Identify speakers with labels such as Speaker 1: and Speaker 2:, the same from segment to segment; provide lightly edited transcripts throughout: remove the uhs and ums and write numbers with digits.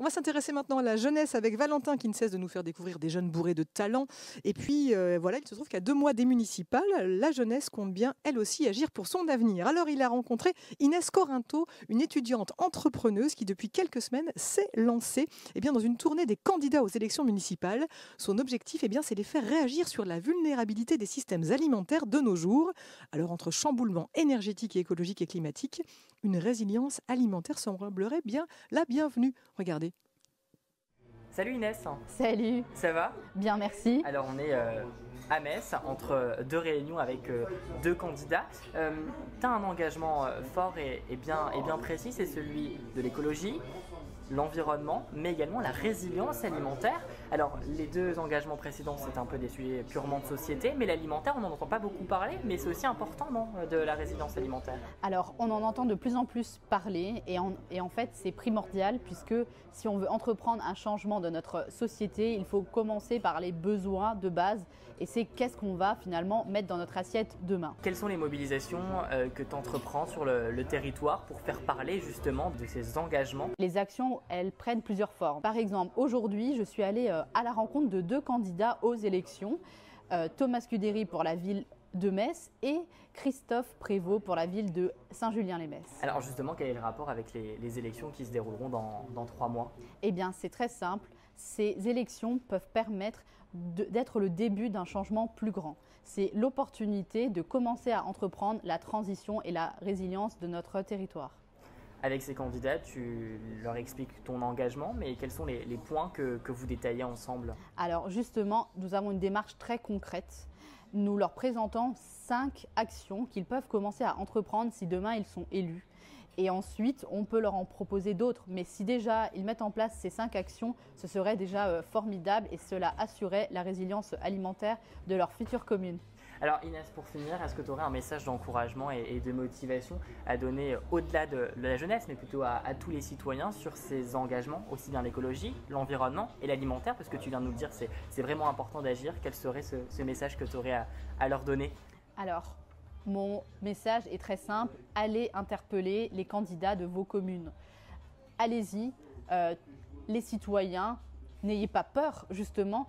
Speaker 1: On va s'intéresser maintenant à la jeunesse avec Valentin qui ne cesse de nous faire découvrir des jeunes bourrés de talent. Et puis voilà, il se trouve qu'à 2 mois des municipales, la jeunesse compte bien elle aussi agir pour son avenir. Alors il a rencontré Inès Corinto, une étudiante entrepreneuse qui depuis quelques semaines s'est lancée dans une tournée des candidats aux élections municipales. Son objectif c'est de les faire réagir sur la vulnérabilité des systèmes alimentaires de nos jours. Alors entre chamboulement énergétique et écologique et climatique, une résilience alimentaire semblerait bien la bienvenue. Regardez.
Speaker 2: Salut Inès.
Speaker 3: Salut.
Speaker 2: Ça va?
Speaker 3: Bien, merci.
Speaker 2: Alors on est à Metz, entre deux réunions avec deux candidats. Tu as un engagement fort et bien précis, c'est celui de l'écologie, l'environnement, mais également la résilience alimentaire. Alors, les deux engagements précédents, c'est un peu des sujets purement de société, mais l'alimentaire, on n'en entend pas beaucoup parler, mais c'est aussi important, non, de la résilience alimentaire?
Speaker 3: Alors, on en entend de plus en plus parler et en fait, c'est primordial puisque si on veut entreprendre un changement de notre société, il faut commencer par les besoins de base et c'est qu'est-ce qu'on va finalement mettre dans notre assiette demain.
Speaker 2: Quelles sont les mobilisations que tu entreprends sur le territoire pour faire parler justement de ces engagements?
Speaker 3: Les actions, elles prennent plusieurs formes. Par exemple, aujourd'hui, je suis allée à la rencontre de deux candidats aux élections, Thomas Scudéry pour la ville de Metz et Christophe Prévost pour la ville de Saint-Julien-les-Metz.
Speaker 2: Alors justement, quel est le rapport avec les élections qui se dérouleront dans 3 mois?
Speaker 3: Eh bien, c'est très simple. Ces élections peuvent permettre d'être le début d'un changement plus grand. C'est l'opportunité de commencer à entreprendre la transition et la résilience de notre territoire.
Speaker 2: Avec ces candidats, tu leur expliques ton engagement, mais quels sont les points que vous détaillez ensemble?
Speaker 3: Alors justement, nous avons une démarche très concrète. Nous leur présentons 5 actions qu'ils peuvent commencer à entreprendre si demain ils sont élus. Et ensuite, on peut leur en proposer d'autres. Mais si déjà ils mettent en place ces 5 actions, ce serait déjà formidable et cela assurerait la résilience alimentaire de leur future commune.
Speaker 2: Alors Inès, pour finir, est-ce que tu aurais un message d'encouragement et de motivation à donner au-delà de la jeunesse, mais plutôt à tous les citoyens sur ces engagements, aussi bien l'écologie, l'environnement et l'alimentaire, parce que tu viens de nous dire que c'est vraiment important d'agir. Quel serait ce message que tu aurais à leur donner?
Speaker 3: Alors, mon message est très simple, allez interpeller les candidats de vos communes. Allez-y, les citoyens, n'ayez pas peur justement.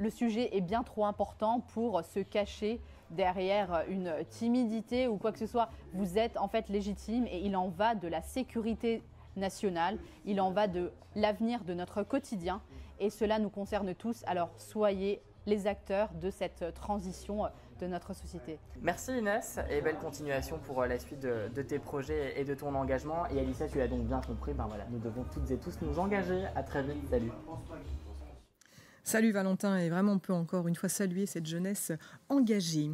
Speaker 3: Le sujet est bien trop important pour se cacher derrière une timidité ou quoi que ce soit. Vous êtes en fait légitime et il en va de la sécurité nationale, il en va de l'avenir de notre quotidien et cela nous concerne tous. Alors soyez les acteurs de cette transition de notre société.
Speaker 2: Merci Inès et belle continuation pour la suite de tes projets et de ton engagement. Et Alicia, tu as donc bien compris, nous devons toutes et tous nous engager. À très vite, salut.
Speaker 1: Salut Valentin, et vraiment on peut encore une fois saluer cette jeunesse engagée.